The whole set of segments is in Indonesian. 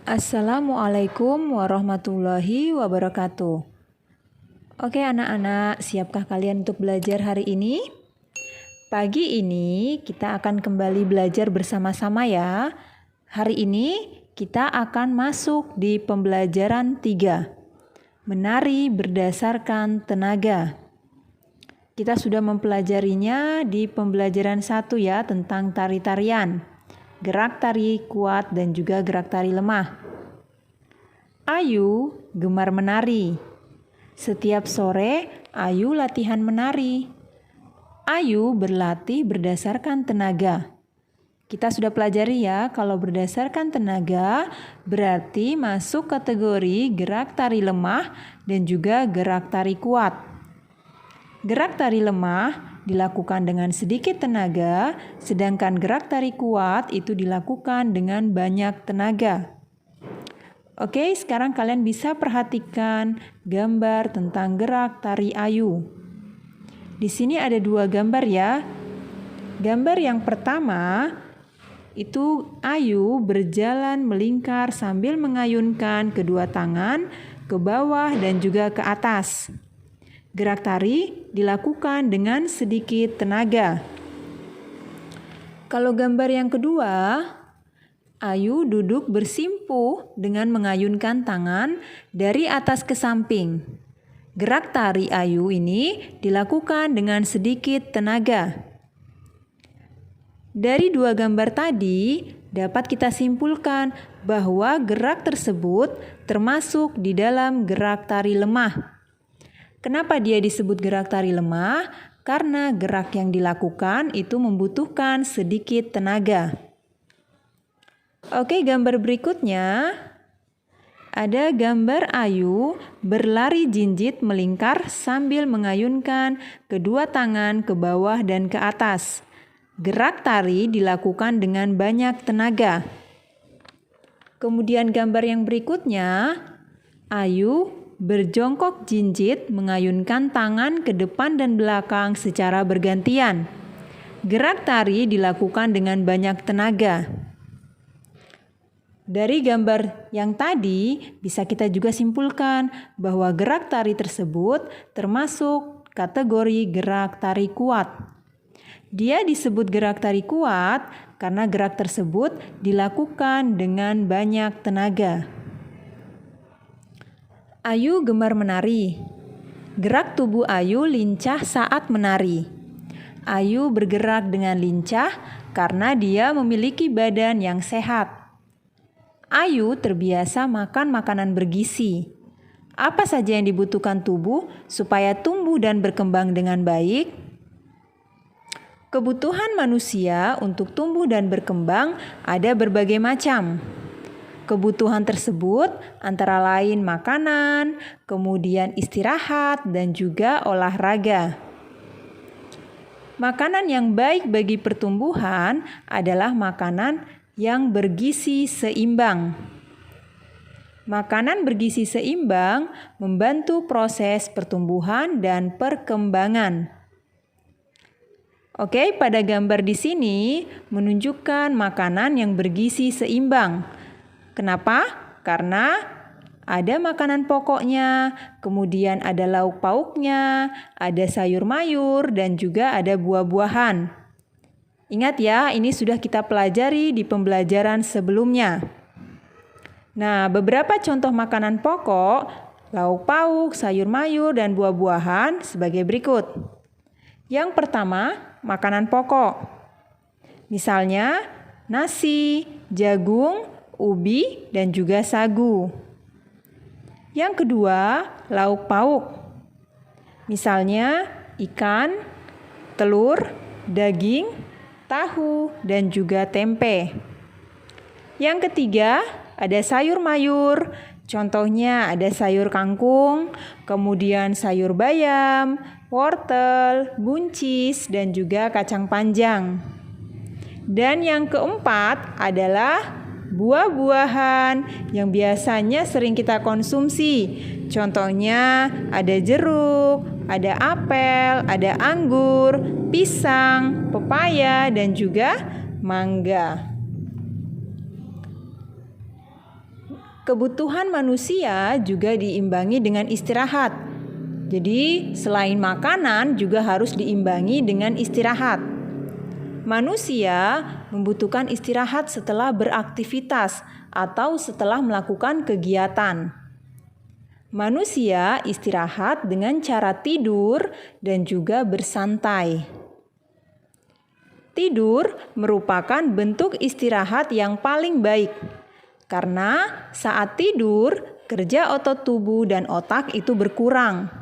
Assalamualaikum warahmatullahi wabarakatuh. Oke anak-anak, siapkah kalian untuk belajar hari ini? Pagi ini kita akan kembali belajar bersama-sama ya. Hari ini kita akan masuk di pembelajaran 3. Menari berdasarkan tenaga. Kita sudah mempelajarinya di pembelajaran 1 ya, tentang tari-tarian. Gerak tari kuat dan juga gerak tari lemah. Ayu gemar menari. Setiap sore Ayu latihan menari. Ayu berlatih berdasarkan tenaga. Kita sudah pelajari ya, kalau berdasarkan tenaga berarti masuk kategori gerak tari lemah dan juga gerak tari kuat. Gerak tari lemah dilakukan dengan sedikit tenaga, sedangkan gerak tari kuat itu dilakukan dengan banyak tenaga. Oke, sekarang kalian bisa perhatikan gambar tentang gerak tari Ayu. Di sini ada 2 gambar ya. Gambar yang pertama itu Ayu berjalan melingkar sambil mengayunkan kedua tangan ke bawah dan juga ke atas. Gerak tari dilakukan dengan sedikit tenaga. Kalau gambar yang kedua, Ayu duduk bersimpuh dengan mengayunkan tangan dari atas ke samping. Gerak tari Ayu ini dilakukan dengan sedikit tenaga. Dari 2 gambar tadi, dapat kita simpulkan bahwa gerak tersebut termasuk di dalam gerak tari lemah. Kenapa dia disebut gerak tari lemah? Karena gerak yang dilakukan itu membutuhkan sedikit tenaga. Oke, gambar berikutnya ada gambar Ayu berlari jinjit melingkar sambil mengayunkan kedua tangan ke bawah dan ke atas. Gerak tari dilakukan dengan banyak tenaga. Kemudian gambar yang berikutnya, Ayu berjongkok jinjit mengayunkan tangan ke depan dan belakang secara bergantian. Gerak tari dilakukan dengan banyak tenaga. Dari gambar yang tadi bisa kita juga simpulkan bahwa gerak tari tersebut termasuk kategori gerak tari kuat. Dia disebut gerak tari kuat karena gerak tersebut dilakukan dengan banyak tenaga. Ayu gemar menari. Gerak tubuh Ayu lincah saat menari. Ayu bergerak dengan lincah karena dia memiliki badan yang sehat. Ayu terbiasa makan makanan bergizi. Apa saja yang dibutuhkan tubuh supaya tumbuh dan berkembang dengan baik? Kebutuhan manusia untuk tumbuh dan berkembang ada berbagai macam. Kebutuhan tersebut antara lain makanan, kemudian istirahat, dan juga olahraga. Makanan yang baik bagi pertumbuhan adalah makanan yang bergizi seimbang. Makanan bergizi seimbang membantu proses pertumbuhan dan perkembangan. Oke, pada gambar di sini menunjukkan makanan yang bergizi seimbang. Kenapa? Karena ada makanan pokoknya, kemudian ada lauk pauknya, ada sayur mayur, dan juga ada buah-buahan. Ingat ya, ini sudah kita pelajari di pembelajaran sebelumnya. Nah, beberapa contoh makanan pokok, lauk pauk, sayur mayur, dan buah-buahan sebagai berikut. Yang pertama, makanan pokok. Misalnya, nasi, jagung, ubi, dan juga sagu. Yang kedua, lauk pauk. Misalnya, ikan, telur, daging, tahu, dan juga tempe. Yang ketiga, ada sayur mayur. Contohnya ada sayur kangkung, kemudian sayur bayam, wortel, buncis, dan juga kacang panjang. Dan yang keempat adalah buah-buahan yang biasanya sering kita konsumsi. Contohnya ada jeruk, ada apel, ada anggur, pisang, pepaya, dan juga mangga. Kebutuhan manusia juga diimbangi dengan istirahat. Jadi, selain makanan juga harus diimbangi dengan istirahat. Manusia membutuhkan istirahat setelah beraktivitas atau setelah melakukan kegiatan. Manusia istirahat dengan cara tidur dan juga bersantai. Tidur merupakan bentuk istirahat yang paling baik. Karena saat tidur, kerja otot tubuh dan otak itu berkurang.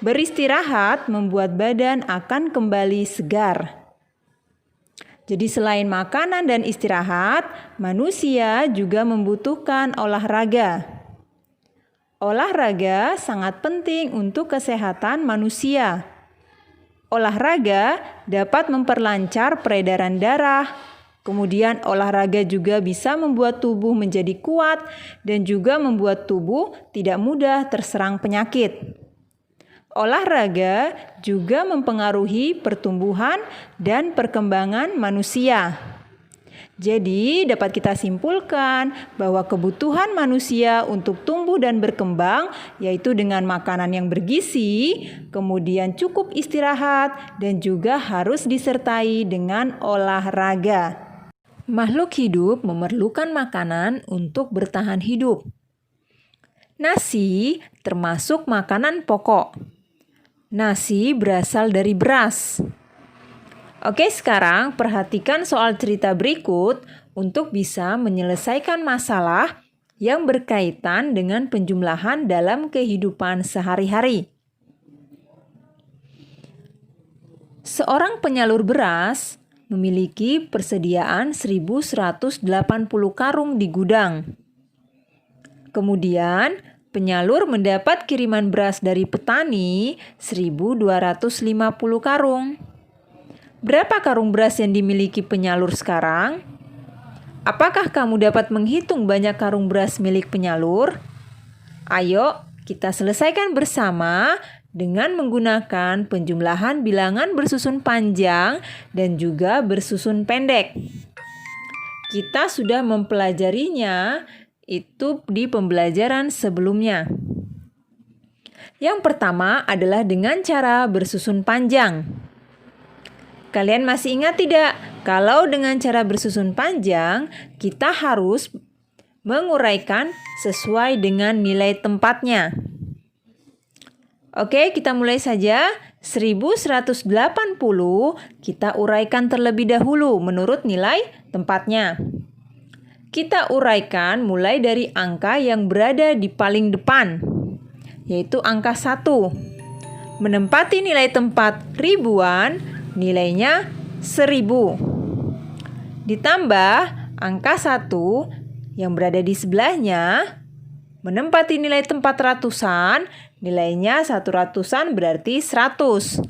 Beristirahat membuat badan akan kembali segar. Jadi selain makanan dan istirahat, manusia juga membutuhkan olahraga. Olahraga sangat penting untuk kesehatan manusia. Olahraga dapat memperlancar peredaran darah. Kemudian olahraga juga bisa membuat tubuh menjadi kuat dan juga membuat tubuh tidak mudah terserang penyakit. Olahraga juga mempengaruhi pertumbuhan dan perkembangan manusia. Jadi dapat kita simpulkan bahwa kebutuhan manusia untuk tumbuh dan berkembang yaitu dengan makanan yang bergizi, kemudian cukup istirahat dan juga harus disertai dengan olahraga. Makhluk hidup memerlukan makanan untuk bertahan hidup. Nasi termasuk makanan pokok. Nasi berasal dari beras. Oke, sekarang perhatikan soal cerita berikut untuk bisa menyelesaikan masalah yang berkaitan dengan penjumlahan dalam kehidupan sehari-hari. Seorang penyalur beras memiliki persediaan 1.180 karung di gudang. Kemudian, penyalur mendapat kiriman beras dari petani 1.250 karung. Berapa karung beras yang dimiliki penyalur sekarang? Apakah kamu dapat menghitung banyak karung beras milik penyalur? Ayo, kita selesaikan bersama dengan menggunakan penjumlahan bilangan bersusun panjang dan juga bersusun pendek. Kita sudah mempelajarinya itu di pembelajaran sebelumnya. Yang pertama adalah dengan cara bersusun panjang. Kalian masih ingat tidak? Kalau dengan cara bersusun panjang, kita harus menguraikan sesuai dengan nilai tempatnya. Oke, kita mulai saja. 1.180 kita uraikan terlebih dahulu menurut nilai tempatnya. Kita uraikan mulai dari angka yang berada di paling depan, yaitu angka 1. Menempati nilai tempat ribuan, nilainya 1.000. Ditambah angka 1 yang berada di sebelahnya, menempati nilai tempat ratusan, nilainya 100-an berarti 100.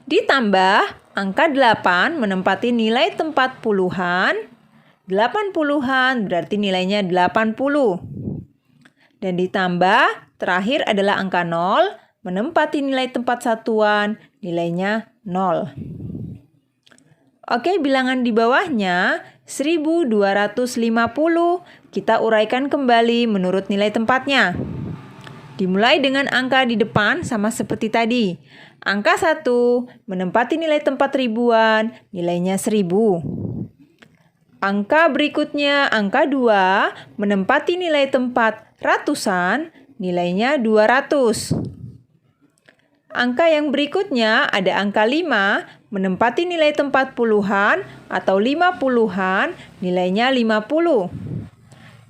Ditambah angka 8 menempati nilai tempat puluhan, 80-an berarti nilainya 80. Dan ditambah terakhir adalah angka 0 menempati nilai tempat satuan, nilainya 0. Oke, bilangan di bawahnya 1.250 kita uraikan kembali menurut nilai tempatnya. Dimulai dengan angka di depan sama seperti tadi. Angka 1 menempati nilai tempat ribuan, nilainya 1.000. Angka berikutnya, angka 2 menempati nilai tempat ratusan, nilainya 200. Angka yang berikutnya ada angka 5 menempati nilai tempat puluhan atau 50-an, nilainya 50.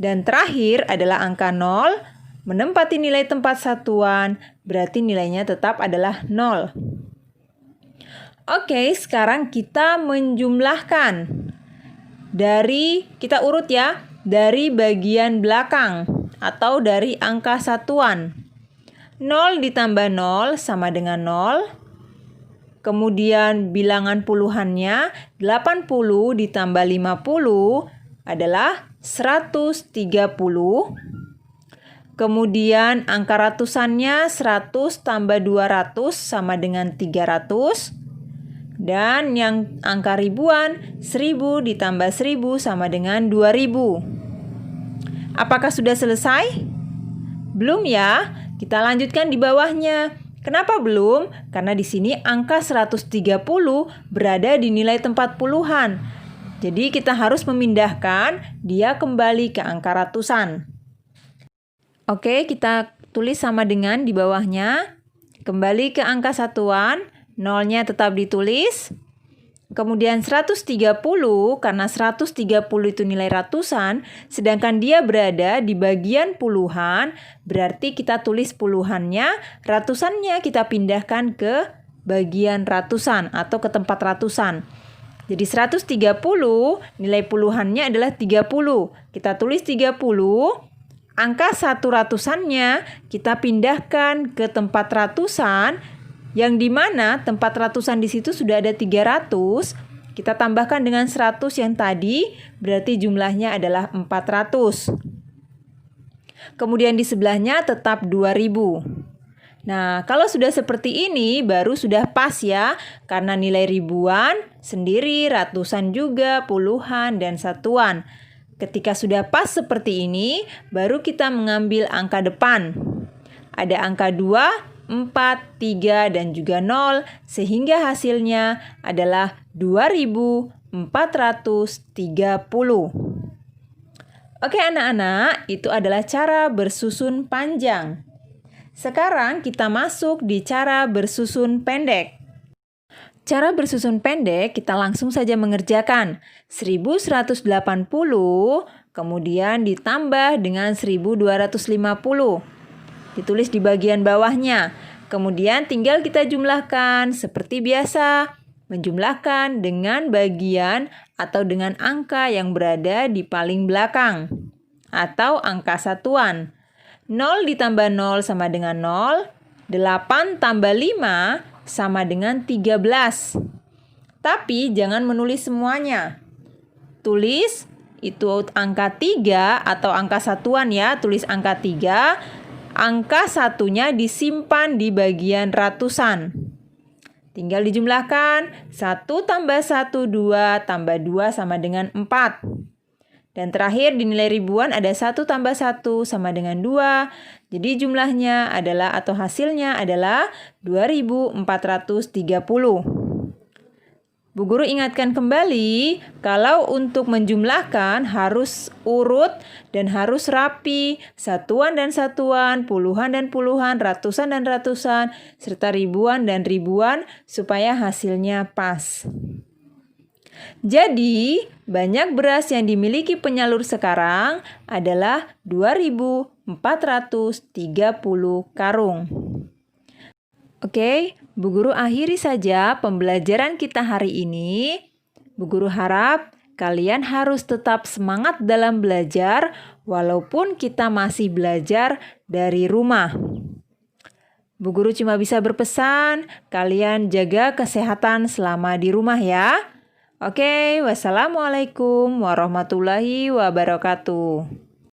Dan terakhir adalah angka 0 menempati nilai tempat satuan, berarti nilainya tetap adalah 0. Oke, sekarang kita menjumlahkan. Kita urut ya, dari bagian belakang atau dari angka satuan. 0 ditambah 0 sama dengan 0. Kemudian bilangan puluhannya 80 ditambah 50 adalah 130. Kemudian angka ratusannya 100 tambah 200 sama dengan 300. Dan yang angka ribuan 1.000 ditambah 1.000 sama dengan 2.000. Apakah sudah selesai? Belum ya? Kita lanjutkan di bawahnya. Kenapa belum? Karena di sini angka 130 berada di nilai tempat puluhan. Jadi kita harus memindahkan dia kembali ke angka ratusan. Oke, kita tulis sama dengan di bawahnya. Kembali ke angka satuan, nolnya tetap ditulis. Kemudian 130, karena 130 itu nilai ratusan, sedangkan dia berada di bagian puluhan, berarti kita tulis puluhannya, ratusannya kita pindahkan ke bagian ratusan atau ke tempat ratusan. Jadi 130, nilai puluhannya adalah 30. Kita tulis 30, angka 1 ratusannya kita pindahkan ke tempat ratusan, yang dimana tempat ratusan di situ sudah ada 300, kita tambahkan dengan 100 yang tadi, berarti jumlahnya adalah 400. Kemudian di sebelahnya tetap 2000. Nah, kalau sudah seperti ini, baru sudah pas ya, karena nilai ribuan, sendiri, ratusan juga, puluhan, dan satuan. Ketika sudah pas seperti ini, baru kita mengambil angka depan. Ada angka 2, 4, 3, dan juga 0, sehingga hasilnya adalah 2430. Oke anak-anak, itu adalah cara bersusun panjang. Sekarang kita masuk di cara bersusun pendek. Cara bersusun pendek kita langsung saja mengerjakan. 1180, kemudian ditambah dengan 1250. Ditulis di bagian bawahnya. Kemudian tinggal kita jumlahkan seperti biasa. Menjumlahkan dengan bagian atau dengan angka yang berada di paling belakang. Atau angka satuan. 0 ditambah 0 sama dengan 0. 8 tambah 5 sama dengan 13. Tapi jangan menulis semuanya. Tulis itu angka 3 atau angka satuan ya. Tulis angka 3. Angka satunya disimpan di bagian ratusan. Tinggal dijumlahkan. 1 tambah 1, 2, tambah 2 sama dengan 4. Dan terakhir di nilai ribuan ada 1 tambah 1 sama dengan 2. Jadi jumlahnya adalah atau hasilnya adalah 2430. Bu Guru ingatkan kembali, kalau untuk menjumlahkan harus urut dan harus rapi, satuan dan satuan, puluhan dan puluhan, ratusan dan ratusan, serta ribuan dan ribuan supaya hasilnya pas. Jadi, banyak beras yang dimiliki penyalur sekarang adalah 2430 karung. Oke, Bu Guru akhiri saja pembelajaran kita hari ini. Bu Guru harap kalian harus tetap semangat dalam belajar walaupun kita masih belajar dari rumah. Bu Guru cuma bisa berpesan, kalian jaga kesehatan selama di rumah ya. Oke, wassalamualaikum warahmatullahi wabarakatuh.